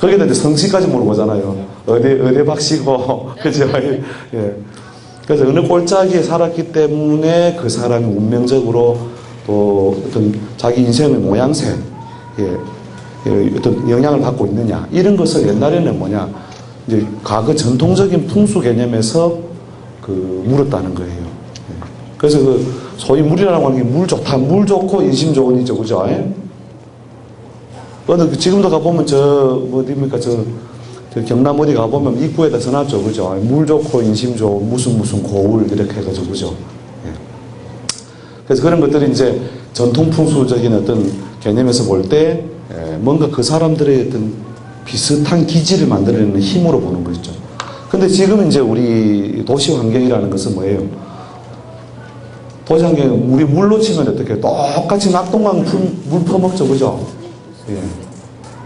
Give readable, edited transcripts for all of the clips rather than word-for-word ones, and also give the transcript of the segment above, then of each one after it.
거기다 이제 성씨까지 물어보잖아요. 어디 박씨고, 그죠? 예. 그래서 어느 꼴짜기에 살았기 때문에 그 사람이 운명적으로 또 어떤 자기 인생의 모양새, 예, 어떤 영향을 받고 있느냐. 이런 것을 옛날에는 뭐냐. 이제 과거 전통적인 풍수 개념에서 물었다는 거예요. 예. 그래서 소위 물이라고 하는 게 물 좋다. 물 좋고 인심 좋은 이죠. 그죠? 예? 지금도 가보면 어디입니까? 저 경남 어디 가보면 입구에다 써놨죠. 그죠? 물 좋고 인심 좋은 무슨 고울 이렇게 해가지고. 그죠? 예. 그래서 그런 것들이 이제 전통풍수적인 어떤 개념에서 볼 때 뭔가 그 사람들의 어떤 비슷한 기질을 만들어내는 힘으로 보는 것이죠. 근데 지금 이제 우리 도시 환경이라는 것은 뭐예요? 도시 환경은 우리 물로 치면 어떻게 똑같이 낙동강 물 퍼먹죠. 그죠? 예.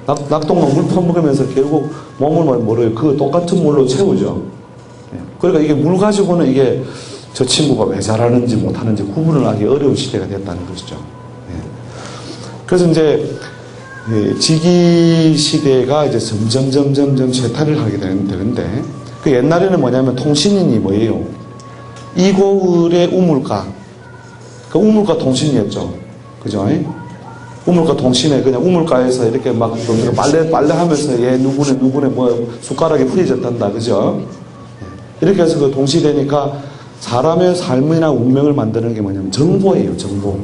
낙동강 물 퍼먹으면서 결국 몸을 뭐래요? 그 똑같은 물로 채우죠. 예. 그러니까 이게 물 가지고는 이게 저 친구가 왜 잘하는지 못하는지 구분을 하기 어려운 시대가 됐다는 것이죠. 예. 그래서 이제 지기 시대가 이제 점점 쇠퇴를 하게 되는데 그 옛날에는 뭐냐면 통신인이 뭐예요? 이고을의 우물가. 그 우물가 통신이었죠. 그죠? 우물가 통신에 그냥 우물가에서 이렇게 막 빨래 하면서 얘 누구네 뭐 숟가락이 풀어졌단다. 그죠? 이렇게 해서 그 동시되니까 사람의 삶이나 운명을 만드는 게 뭐냐면 정보예요. 정보.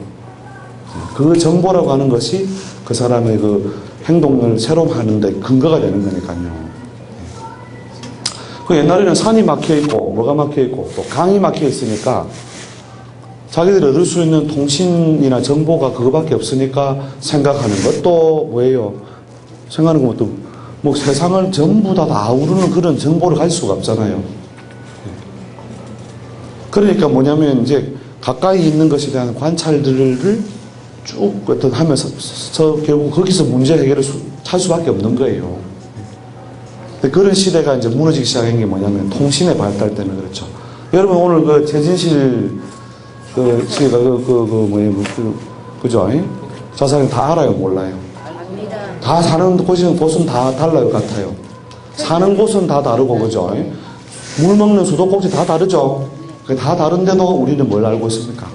그 정보라고 하는 것이 그 사람의 그 행동을 새로 하는데 근거가 되는 거니까요. 그 옛날에는 산이 막혀 있고 뭐가 막혀 있고 또 강이 막혀 있으니까 자기들이 얻을 수 있는 통신이나 정보가 그거밖에 없으니까 생각하는 것도 뭐예요? 생각하는 것도 뭐 세상을 전부 다 아우르는 그런 정보를 가질 수가 없잖아요. 그러니까 뭐냐면 이제 가까이 있는 것에 대한 관찰들을 쭉 어떤 하면서 결국 거기서 문제 해결을 찾을 수밖에 없는 거예요. 그런 시대가 이제 무너지기 시작한 게 뭐냐면 통신의 발달 때문에 그렇죠. 여러분 오늘 그 최진실 씨가 그죠? 자사님 다 알아요? 몰라요? 압니다. 다 사는 곳은 다 달라요, 같아요. 사는 곳은 다 다르고, 그죠? 물 먹는 수도꼭지 다 다르죠? 다 다른데도 우리는 뭘 알고 있습니까?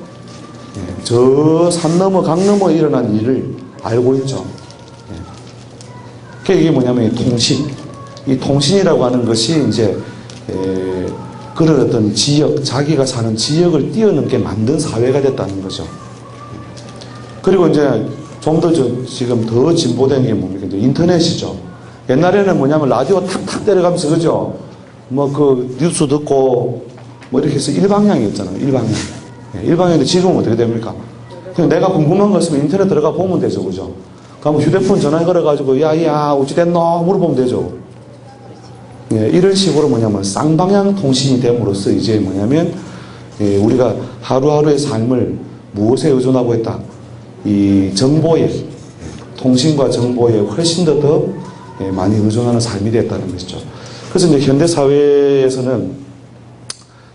저 산 너머, 강 너머 일어난 일을 알고 있죠. 이게 뭐냐면 이 통신. 이 통신이라고 하는 것이 이제, 그런 어떤 지역, 자기가 사는 지역을 뛰어넘게 만든 사회가 됐다는 거죠. 그리고 이제 좀 더 지금 더 진보된 게 뭡니까? 이제 인터넷이죠. 옛날에는 뭐냐면 라디오 탁탁 때려가면서, 그죠? 뭐 그 뉴스 듣고 뭐 이렇게 해서 일방향이었잖아요. 일방향. 일방향인데 지금은 어떻게 됩니까? 그냥 내가 궁금한 거 있으면 인터넷 들어가 보면 되죠. 그죠? 그럼 휴대폰 전화해 걸어가지고 야, 어찌 됐노? 물어보면 되죠. 이런 식으로 뭐냐면 쌍방향 통신이 됨으로써 이제 뭐냐면 우리가 하루하루의 삶을 무엇에 의존하고 있다? 이 정보에, 통신과 정보에 훨씬 더 많이 의존하는 삶이 됐다는 것이죠. 그래서 이제 현대사회에서는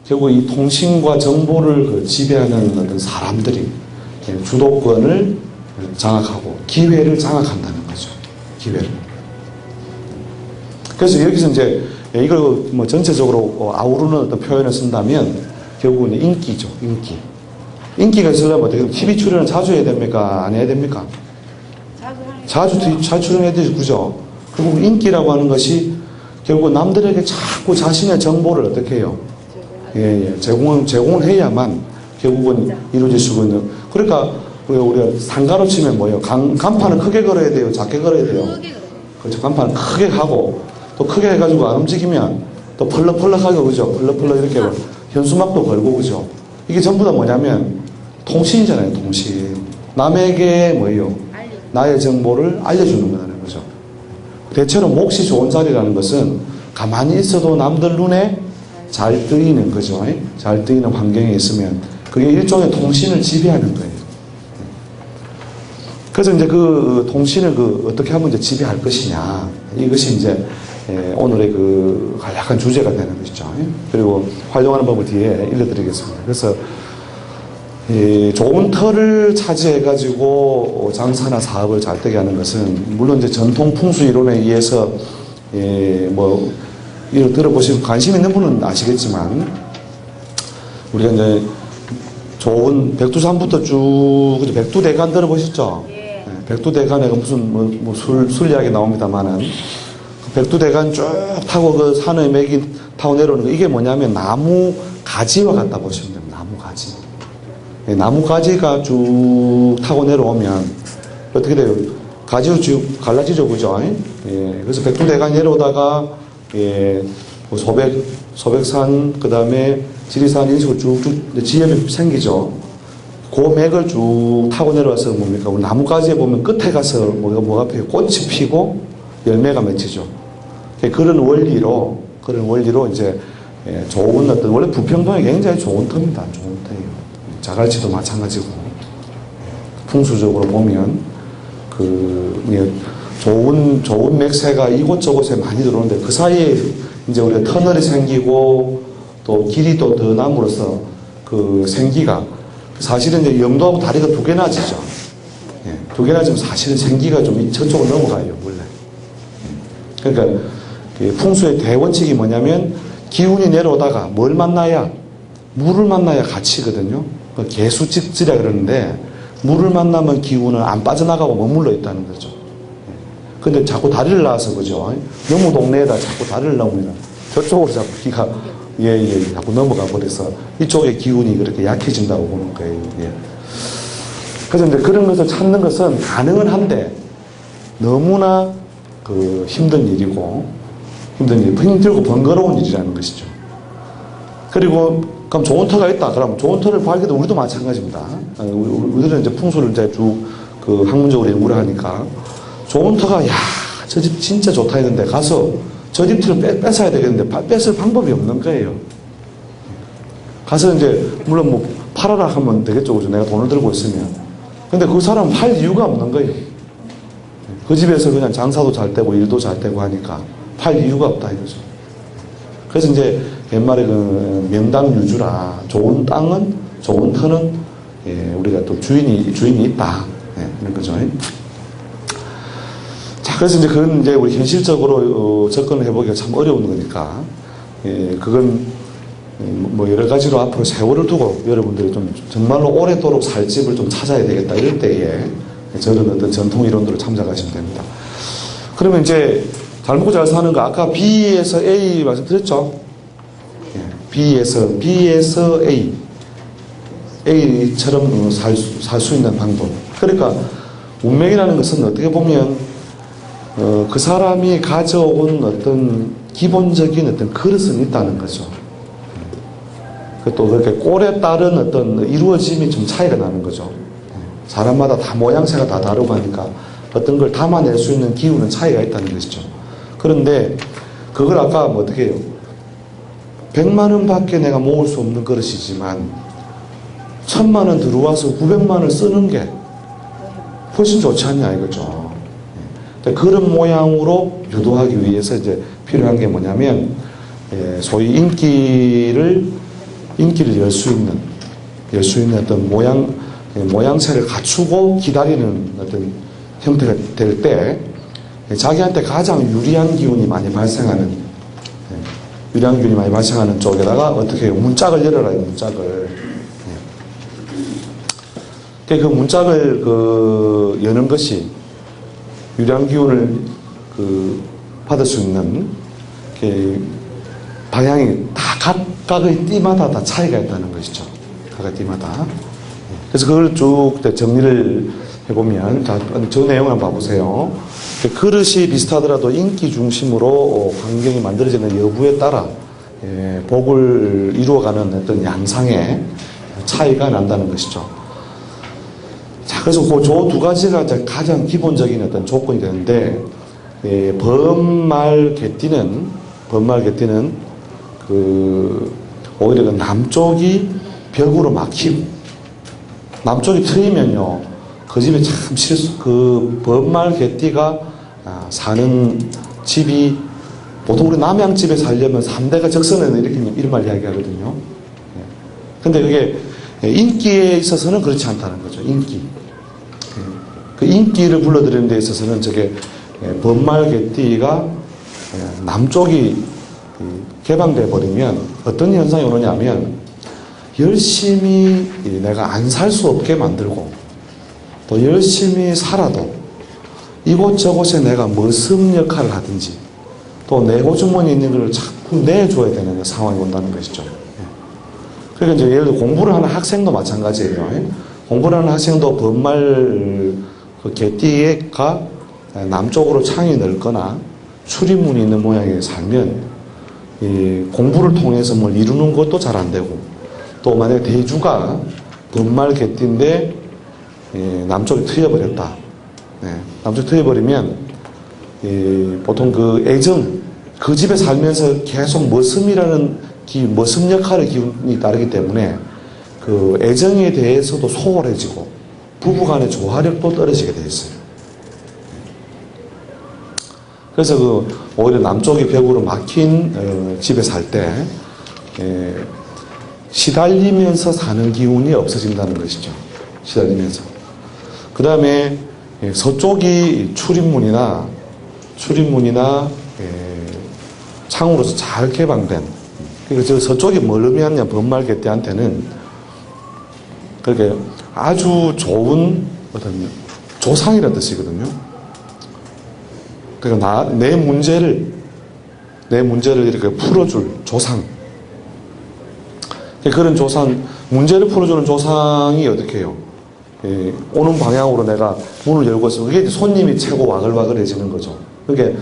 결국 이 통신과 정보를 지배하는 어떤 사람들이 주도권을 장악하고 기회를 장악한다는 거죠. 기회를. 그래서 여기서 이제 이걸 뭐 전체적으로 아우르는 어떤 표현을 쓴다면 결국은 인기죠. 인기. 인기가 있으려면 어떻게 TV 출연을 자주 해야 됩니까? 안 해야 됩니까? 자주 출연해야 되죠. 그죠? 그리고 인기라고 하는 것이 결국 남들에게 자꾸 자신의 정보를 어떻게 해요? 제공을 해야만 결국은 이루어질 수 있는. 그러니까 우리가 상가로 치면 뭐예요? 간판을 크게 걸어야 돼요? 작게 걸어야 돼요? 그렇죠. 간판을 크게 하고 또 크게 해가지고 안 움직이면 또 펄럭펄럭하게, 그죠? 펄럭펄럭 이렇게 현수막도 걸고, 그죠? 이게 전부 다 뭐냐면 통신이잖아요. 통신. 남에게 뭐예요? 나의 정보를 알려주는 거라는 거죠. 대체로 몫이 좋은 자리라는 것은 가만히 있어도 남들 눈에 잘 뜨이는 거죠. 잘 뜨이는 환경에 있으면 그게 일종의 통신을 지배하는 거예요. 그래서 이제 그 통신을 어떻게 하면 이제 지배할 것이냐. 이것이 이제 오늘의 그 간략한 주제가 되는 것이죠. 그리고 활용하는 법을 뒤에 읽어드리겠습니다. 그래서 좋은 터를 차지해가지고 장사나 사업을 잘 되게 하는 것은 물론 이제 전통 풍수 이론에 의해서 뭐 이걸 들어보시면 관심 있는 분은 아시겠지만 우리가 이제 좋은 백두산부터 쭉 백두대간 들어보셨죠? 네, 백두대간에 무슨 술 이야기 나옵니다만은 백두대간 쭉 타고 그 산의 맥이 타고 내려오는 거 이게 뭐냐면 나무 가지와 같다 보시면 됩니다. 나무 가지. 나무 가지가 쭉 타고 내려오면 어떻게 돼요? 가지로 쭉 갈라지죠, 그죠? 그래서 백두대간 내려오다가 뭐 소백산, 그 다음에 지리산 이런 식으로 쭉쭉 지역이 생기죠. 그 맥을 쭉 타고 내려와서 뭡니까? 우리 나무가지에 보면 끝에 가서 뭐가 피고 꽃이 피고 열매가 맺히죠. 그런 원리로 이제 좋은 어떤 원래 부평동이 굉장히 좋은 터입니다. 좋은 터예요. 자갈치도 마찬가지고 풍수적으로 보면 좋은 맥새가 이곳저곳에 많이 들어오는데 그 사이에 이제 우리가 터널이 생기고 또 길이 또 더 남으로써 그 생기가 사실은 이제 영도하고 다리가 두 개나 지죠. 두 개나 지면 사실은 생기가 좀 저쪽으로 넘어가요, 원래. 그러니까 풍수의 대원칙이 뭐냐면 기운이 내려오다가 뭘 만나야? 물을 만나야 가치거든요. 개수직지라 그러는데 물을 만나면 기운은 안 빠져나가고 머물러 있다는 거죠. 근데 자꾸 다리를 나와서 그죠. 너무 동네에다 자꾸 다리를 나오면 저쪽으로 자꾸 기가 자꾸 넘어가 버려서 이쪽의 기운이 그렇게 약해진다고 보는 거예요. 그래서 이제 그런 것을 찾는 것은 가능은 한데 너무나 힘든 일이고 힘들고 번거로운 일이라는 것이죠. 그리고 그럼 좋은 터가 있다. 그럼 좋은 터를 구하기도 우리도 마찬가지입니다. 우리들은 이제 풍수를 이제 쭉 학문적으로 연구를 하니까 좋은 터가 저 집 진짜 좋다 했는데 가서 저 집 터를 뺏어야 되겠는데 뺏을 방법이 없는 거예요. 가서 이제 물론 뭐 팔아라 하면 되겠죠. 그죠? 내가 돈을 들고 있으면. 근데 그 사람은 팔 이유가 없는 거예요. 그 집에서 그냥 장사도 잘 되고 일도 잘 되고 하니까 팔 이유가 없다 이거죠. 그래서 이제 옛말에 그 명당 유주라 좋은 땅은 좋은 터는 우리가 또 주인이 있다 이런 거죠. 자, 그래서 이제 그건 이제 우리 현실적으로 접근을 해보기가 참 어려운 거니까 그건 뭐 여러 가지로 앞으로 세월을 두고 여러분들이 좀 정말로 오래도록 살 집을 좀 찾아야 되겠다 이럴 때에 저런 어떤 전통 이론들을 참작하시면 됩니다. 그러면 이제 잘 먹고 잘 사는 거 아까 B에서 A 말씀드렸죠? B에서 A처럼 살 수 있는 방법. 그러니까 운명이라는 것은 어떻게 보면 그 사람이 가져온 어떤 기본적인 어떤 그릇은 있다는 거죠. 또 그렇게 꼴에 따른 어떤 이루어짐이 좀 차이가 나는 거죠. 사람마다 다 모양새가 다 다르고 하니까 어떤 걸 담아낼 수 있는 기운은 차이가 있다는 것이죠. 그런데 그걸 아까 뭐 어떻게 해요? 100만 원 밖에 내가 모을 수 없는 그릇이지만 1000만 원 들어와서 900만 원을 쓰는 게 훨씬 좋지 않냐 이거죠. 그런 모양으로 유도하기 위해서 이제 필요한 게 뭐냐면 소위 인기를 열 수 있는 어떤 모양새를 갖추고 기다리는 어떤 형태가 될 때 자기한테 가장 유리한 기운이 많이 발생하는 쪽에다가 어떻게 해요? 문짝을 열어라, 문짝을. 그 문짝을 여는 것이 유리한 기운을 받을 수 있는 방향이 다 각각의 띠마다 다 차이가 있다는 것이죠. 각각 띠마다. 그래서 그걸 쭉 정리를 해보면, 자, 저 내용 한번 봐보세요. 그릇이 비슷하더라도 인기 중심으로 환경이 만들어지는 여부에 따라 복을 이루어가는 어떤 양상의 차이가 난다는 것이죠. 자, 그래서 그 두 가지가 가장 기본적인 어떤 조건이 되는데, 범말 개띠는 오히려 남쪽이 벽으로 막히고, 남쪽이 트이면요, 그 집에 참 범말 개띠가 사는 집이, 보통 우리 남양집에 살려면 3대가 적선에는 이런 말 이야기하거든요. 근데 그게 인기에 있어서는 그렇지 않다는 거죠. 인기. 그 인기를 불러들이는 데 있어서는 저게 번말 개띠가 남쪽이 개방돼 버리면 어떤 현상이 오느냐면 열심히 내가 안 살 수 없게 만들고 또 열심히 살아도 이곳저곳에 내가 머슴 역할을 하든지 또 내 호주머니에 있는 걸 자꾸 내줘야 되는 상황이 온다는 것이죠. 그러니까 이제 예를 들어 공부를 하는 학생도 마찬가지예요. 공부를 하는 학생도 번말 그 개띠가 남쪽으로 창이 넓거나 출입문이 있는 모양에 살면 이 공부를 통해서 뭘 이루는 것도 잘 안 되고 또 만약에 대주가 번말 개띠인데 남쪽이 트여버렸다. 남쪽이 트여버리면 보통 그 애정, 그 집에 살면서 계속 머슴이라는 머슴 역할의 기운이 따르기 때문에 그 애정에 대해서도 소홀해지고 부부간의 조화력도 떨어지게 돼 있어요. 그래서 그 오히려 남쪽이 벽으로 막힌 집에 살 때 시달리면서 사는 기운이 없어진다는 것이죠. 시달리면서. 그 다음에 서쪽이 출입문이나 창으로서 잘 개방된, 그러니까 저 서쪽이 뭘 의미하냐 번말 개띠한테는 그렇게 아주 좋은 어떤 조상이라는 뜻이거든요. 그러니까 내 문제를 이렇게 풀어줄 조상. 그런 조상, 문제를 풀어주는 조상이 어떻게 해요? 오는 방향으로 내가 문을 열고 있으면 그게 손님이 최고 와글와글해지는 거죠. 그러니까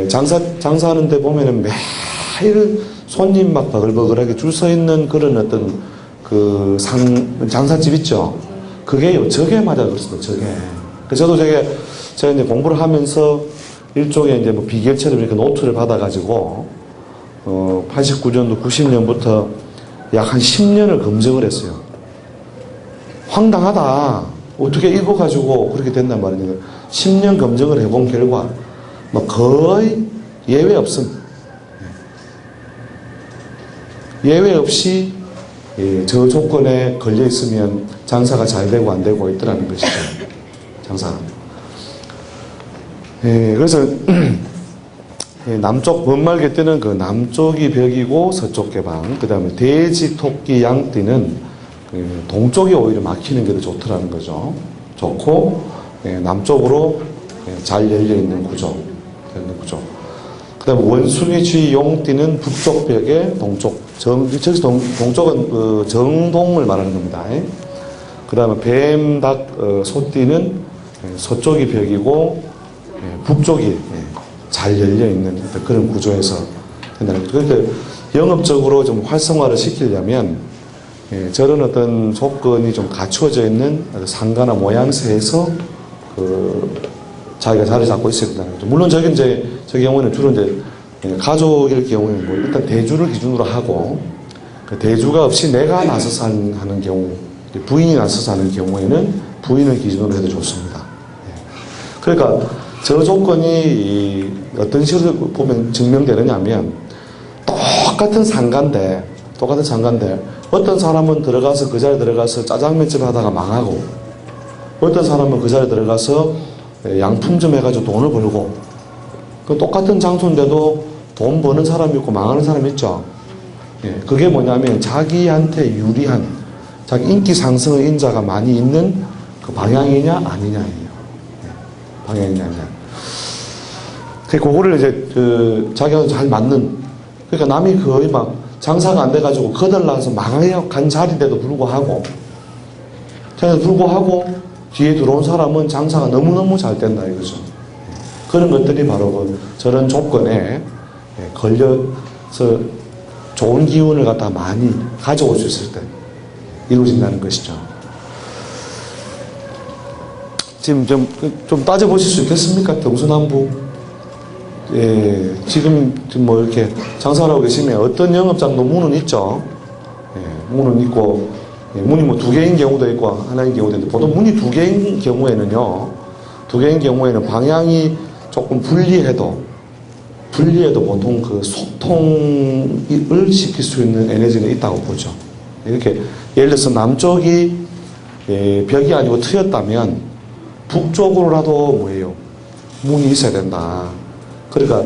장사하는데 보면은 매일 손님 막 버글버글하게 줄 서 있는 그런 어떤 그 장사집 있죠. 그게요, 저게 맞아 그렇습니다. 저게. 저도 제가 이제 공부를 하면서 일종의 이제 뭐 비결처럼 이렇게 노트를 받아가지고 89년도 90년부터 약 한 10년을 검증을 했어요. 황당하다. 어떻게 읽어가지고 그렇게 된단 말이에요. 10년 검증을 해본 결과 뭐 거의 예외 없음. 예외 없이 저 조건에 걸려 있으면 장사가 잘 되고 안 되고 있더라는 것이죠. 장사가. 그래서 남쪽 번말 개띠는 그 남쪽이 벽이고 서쪽 개방, 그 다음에 돼지, 토끼, 양띠는 동쪽이 오히려 막히는 게 더 좋더라는 거죠. 좋고 남쪽으로 잘 열려 있는 구조. 그 다음에 원숭이, 쥐, 용띠는 북쪽 벽에 동쪽, 저기서 동쪽은 그 정동을 말하는 겁니다. 그 다음에 뱀, 닭, 소띠는 서쪽이 벽이고 북쪽이 잘 열려있는 그런 구조에서 된다는 거죠. 그러니까 영업적으로 좀 활성화를 시키려면 저런 어떤 조건이 좀 갖추어져 있는 상가나 모양새에서 자기가 자리 잡고 있어야 된다는 거죠. 물론 저 경우에는 주로 이제 가족일 경우에는 뭐 일단 대주를 기준으로 하고 그 대주가 없이 내가 나서서 하는 경우, 부인이 나서서 하는 경우에는 부인을 기준으로 해도 좋습니다. 그러니까 저 조건이 어떤 식으로 보면 증명되느냐면 똑같은 상가인데 어떤 사람은 들어가서 그 자리에 들어가서 짜장면집 하다가 망하고 어떤 사람은 그 자리에 들어가서 양품점 해가지고 돈을 벌고 그 똑같은 장소인데도 돈 버는 사람이 있고 망하는 사람이 있죠. 그게 뭐냐면 자기한테 유리한 자기 인기 상승의 인자가 많이 있는 그 방향이냐 아니냐예요. 방향이냐 아니냐. 그거를 이제 자기가 잘 맞는, 그러니까 남이 거의 막 장사가 안 돼가지고 거들나서 망해간 자리인데도 불구하고 뒤에 들어온 사람은 장사가 너무너무 잘 된다 이거죠. 그런 것들이 바로 저런 조건에 걸려서 좋은 기운을 갖다 많이 가져올 수 있을 때 이루어진다는 것이죠. 지금 좀 따져보실 수 있겠습니까? 동서남북. 지금 뭐 이렇게 장사를 하고 계시면 어떤 영업장도 문은 있죠. 문은 있고, 문이 뭐 2개인 경우도 있고, 하나인 경우도 있는데, 보통 문이 2개인 경우에는 방향이 조금 불리해도 보통 그 소통을 시킬 수 있는 에너지는 있다고 보죠. 이렇게 예를 들어서 남쪽이 벽이 아니고 트였다면 북쪽으로라도 뭐예요? 문이 있어야 된다. 그러니까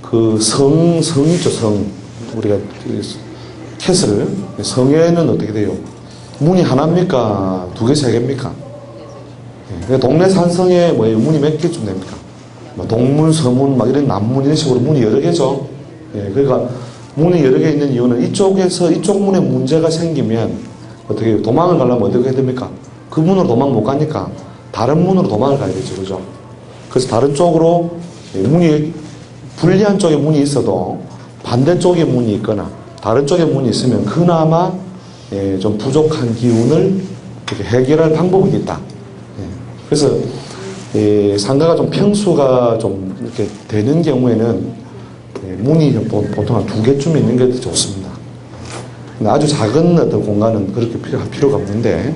그 성 있죠, 성. 우리가 캐슬, 성에는 어떻게 돼요? 문이 하나입니까? 두 개, 세 개입니까? 그러니까 동네 산성에 뭐예요? 문이 몇 개쯤 됩니까? 동문, 서문, 막 이런 남문 이런 식으로 문이 여러 개죠. 그러니까 문이 여러 개 있는 이유는 이쪽에서 이쪽 문에 문제가 생기면 어떻게 해요? 도망을 가려면 어떻게 해야 됩니까? 그 문으로 도망 못 가니까 다른 문으로 도망을 가야 되죠. 그죠? 그래서 다른 쪽으로 문이 불리한 쪽에 문이 있어도 반대쪽에 문이 있거나 다른 쪽에 문이 있으면 그나마 좀 부족한 기운을 이렇게 해결할 방법이 있다. 그래서 상가가 좀 평수가 좀 이렇게 되는 경우에는 문이 보통 한 2개쯤 있는 게 좋습니다. 근데 아주 작은 어떤 공간은 그렇게 필요할 필요가 없는데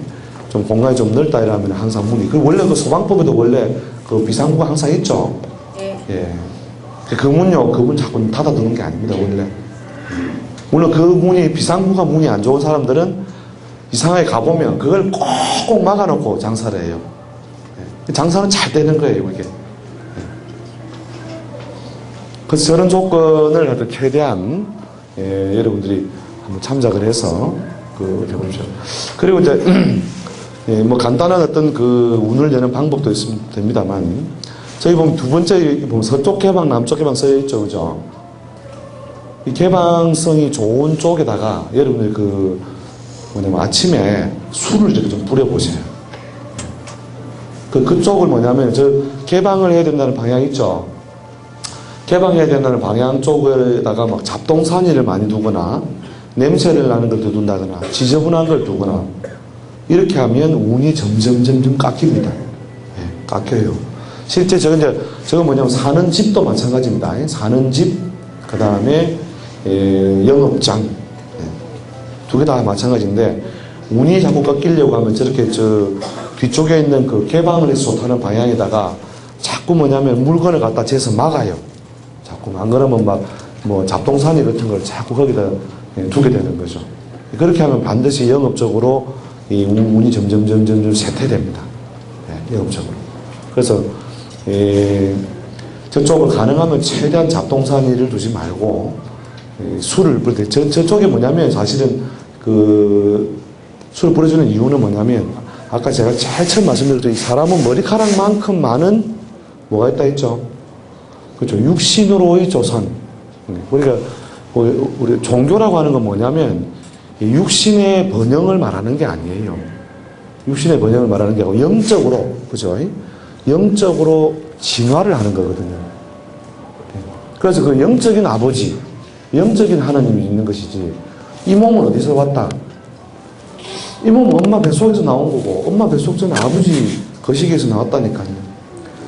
좀 공간이 좀 넓다 이러면 항상 문이. 그 원래 그 소방법에도 원래 그 비상구가 항상 있죠. 예. 그 문요, 그 문 자꾸 닫아두는 게 아닙니다, 원래. 물론 그 문이, 비상구가 문이 안 좋은 사람들은 이상하게 가보면 그걸 꼭 막아놓고 장사를 해요. 장사는 잘 되는 거예요, 이게. 그래서 저런 조건을 최대한, 여러분들이 한번 참작을 해서, 해보십시오. 그리고 이제, 뭐 간단한 어떤 그 운을 여는 방법도 있으면 됩니다만, 저희 보면 두 번째 보면 서쪽 개방, 남쪽 개방 써져 있죠, 그죠? 이 개방성이 좋은 쪽에다가 여러분들 아침에 술을 이렇게 좀 뿌려보세요. 그쪽을 뭐냐면, 개방을 해야 된다는 방향 있죠? 개방해야 된다는 방향 쪽에다가 막 잡동사니를 많이 두거나, 냄새를 나는 걸 두둔다거나, 지저분한 걸 두거나, 이렇게 하면 운이 점점 깎입니다. 깎여요. 실제 저건 뭐냐면 사는 집도 마찬가지입니다. 사는 집, 그 다음에 영업장, 두 개 다 마찬가지인데 운이 자꾸 꺾이려고 하면 저렇게 뒤쪽에 있는 그 개방을 해서 좋다는 방향에다가 자꾸 뭐냐면 물건을 갖다 재서 막아요. 자꾸 안 그러면 뭐 잡동사니 같은 걸 자꾸 거기다 두게 되는 거죠. 그렇게 하면 반드시 영업적으로 이 운이 점점 쇠퇴됩니다. 영업적으로. 그래서 저쪽을 가능하면 최대한 잡동사니를 두지 말고 술을 뿌릴 때 저쪽에 뭐냐면 사실은 술을 뿌려주는 이유는 뭐냐면 아까 제가 제일 처음 말씀드렸듯이 사람은 머리카락만큼 많은 뭐가 있다 했죠? 그렇죠. 육신으로의 조상. 그러니까 우리 종교라고 하는 건 뭐냐면 육신의 번영을 말하는 게 아니에요. 육신의 번영을 말하는 게 아니고 영적으로, 그죠? 영적으로 진화를 하는 거거든요. 그래서 그 영적인 아버지, 영적인 하나님이 있는 것이지, 이 몸은 어디서 왔다? 이 몸은 엄마 뱃속에서 나온 거고, 엄마 뱃속 전에 아버지 거시기에서 나왔다니까요.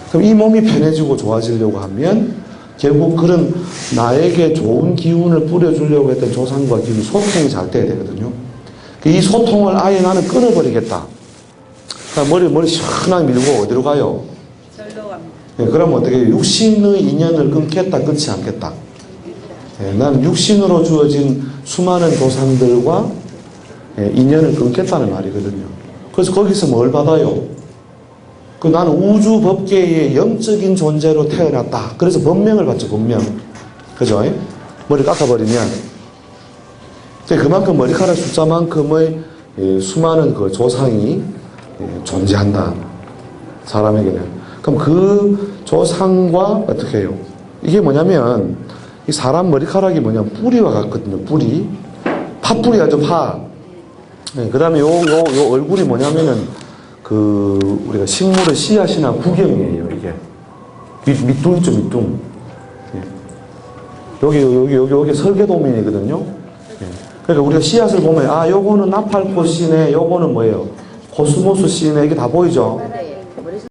그럼 이 몸이 편해지고 좋아지려고 하면, 결국 그런 나에게 좋은 기운을 뿌려주려고 했던 조상과 기운이 소통이 잘 돼야 되거든요. 이 소통을 아예 나는 끊어버리겠다. 머리 시원하게 밀고 어디로 가요? 절로 갑니다. 그러면 어떻게 해요? 육신의 인연을 끊겠다, 끊지 않겠다. 나는 육신으로 주어진 수많은 조상들과 인연을 끊겠다는 말이거든요. 그래서 거기서 뭘 받아요? 나는 우주 법계의 영적인 존재로 태어났다. 그래서 법명을 받죠, 법명. 그죠? 머리 깎아버리면. 그만큼 머리카락 숫자만큼의 수많은 그 조상이 존재한다. 사람에게는. 그럼 그 조상과 어떻게 해요? 이게 뭐냐면, 이 사람 머리카락이 뭐냐면 뿌리와 같거든요. 뿌리. 팥뿌리 아주 파. 그 다음에 요 얼굴이 뭐냐면은, 우리가 식물의 씨앗이나 구경이에요, 이게. 밑둥 있죠, 밑둥. 여기 설계도면이거든요. 그러니까 우리가 씨앗을 보면, 요거는 나팔꽃 씨네, 요거는 뭐예요? 코스모스 씨네, 이게 다 보이죠?